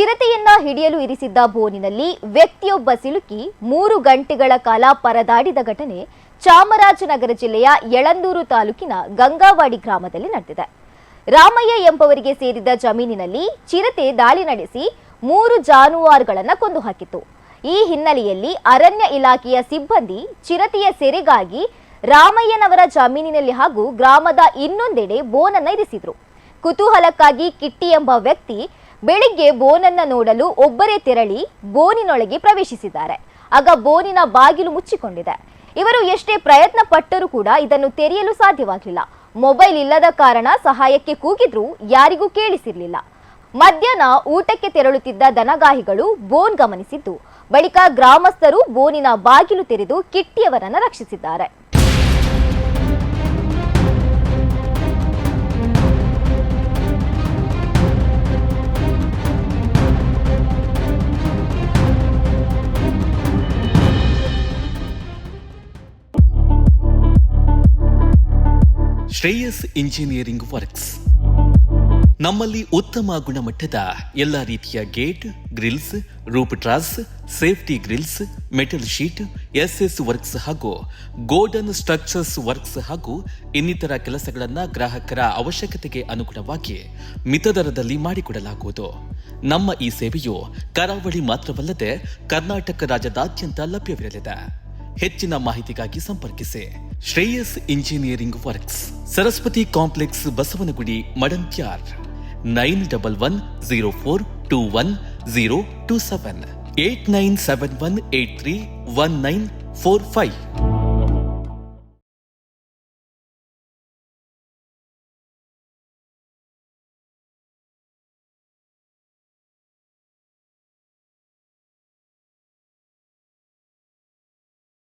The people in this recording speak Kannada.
ಚಿರತೆಯನ್ನ ಹಿಡಿಯಲು ಇರಿಸಿದ್ದ ಬೋನಿನಲ್ಲಿ ವ್ಯಕ್ತಿಯೊಬ್ಬ ಸಿಲುಕಿ 3 ಗಂಟೆಗಳ ಕಾಲ ಪರದಾಡಿದ ಘಟನೆ ಚಾಮರಾಜನಗರ ಜಿಲ್ಲೆಯ ಯಳಂದೂರು ತಾಲೂಕಿನ ಗಂಗಾವಾಡಿ ಗ್ರಾಮದಲ್ಲಿ ನಡೆದಿದೆ. ರಾಮಯ್ಯ ಎಂಬವರಿಗೆ ಸೇರಿದ ಜಮೀನಿನಲ್ಲಿ ಚಿರತೆ ದಾಳಿ ನಡೆಸಿ 3 ಜಾನುವಾರುಗಳನ್ನು ಕೊಂದು ಹಾಕಿತು. ಈ ಹಿನ್ನೆಲೆಯಲ್ಲಿ ಅರಣ್ಯ ಇಲಾಖೆಯ ಸಿಬ್ಬಂದಿ ಚಿರತೆಯ ಸೆರೆಗಾಗಿ ರಾಮಯ್ಯನವರ ಜಮೀನಿನಲ್ಲಿ ಹಾಗೂ ಗ್ರಾಮದ ಇನ್ನೊಂದೆಡೆ ಬೋನನ್ನ ಇರಿಸಿದ್ರು. ಕುತೂಹಲಕ್ಕಾಗಿ ಕಿಟ್ಟಿ ಎಂಬ ವ್ಯಕ್ತಿ ಬೆಳಿಗ್ಗೆ ಬೋನನ್ನ ನೋಡಲು ಒಬ್ಬರೇ ತೆರಳಿ ಬೋನಿನೊಳಗೆ ಪ್ರವೇಶಿಸಿದ್ದಾರೆ. ಆಗ ಬೋನಿನ ಬಾಗಿಲು ಮುಚ್ಚಿಕೊಂಡಿದೆ. ಇವರು ಎಷ್ಟೇ ಪ್ರಯತ್ನ ಪಟ್ಟರೂ ಕೂಡ ಇದನ್ನು ತೆರೆಯಲು ಸಾಧ್ಯವಾಗಲಿಲ್ಲ. ಮೊಬೈಲ್ ಇಲ್ಲದ ಕಾರಣ ಸಹಾಯಕ್ಕೆ ಕೂಗಿದ್ರೂ ಯಾರಿಗೂ ಕೇಳಿಸಿರಲಿಲ್ಲ. ಮಧ್ಯಾಹ್ನ ಊಟಕ್ಕೆ ತೆರಳುತ್ತಿದ್ದ ದನಗಾಹಿಗಳು ಬೋನ್ ಗಮನಿಸಿದ್ದು ಬಳಿಕ ಗ್ರಾಮಸ್ಥರು ಬೋನಿನ ಬಾಗಿಲು ತೆರೆದು ಕಿಟ್ಟಿಯವರನ್ನು ರಕ್ಷಿಸಿದ್ದಾರೆ. ಶ್ರೇಯಸ್ ಇಂಜಿನಿಯರಿಂಗ್ ವರ್ಕ್ಸ್ ನಮ್ಮಲ್ಲಿ ಉತ್ತಮ ಗುಣಮಟ್ಟದ ಎಲ್ಲ ರೀತಿಯ gate, grills, roof truss, safety grills, metal sheet, SS works ಹಾಗೂ ಗೋಲ್ಡನ್ ಸ್ಟ್ರಕ್ಚರ್ಸ್ ವರ್ಕ್ಸ್ ಹಾಗೂ ಇನ್ನಿತರ ಕೆಲಸಗಳನ್ನು ಗ್ರಾಹಕರ ಅವಶ್ಯಕತೆಗೆ ಅನುಗುಣವಾಗಿ ಮಿತ ದರದಲ್ಲಿ ಮಾಡಿಕೊಡಲಾಗುವುದು. ನಮ್ಮ ಈ ಸೇವೆಯು ಕರಾವಳಿ ಮಾತ್ರವಲ್ಲದೆ ಕರ್ನಾಟಕ ರಾಜ್ಯದಾದ್ಯಂತ ಲಭ್ಯವಿರಲಿದೆ. ಹೆಚ್ಚಿನ ಮಾಹಿತಿಗಾಗಿ ಸಂಪರ್ಕಿಸಿ Shreyas engineering works, Saraswati complex, Basavanagudi, Madantyar. 9104210027 8971831945.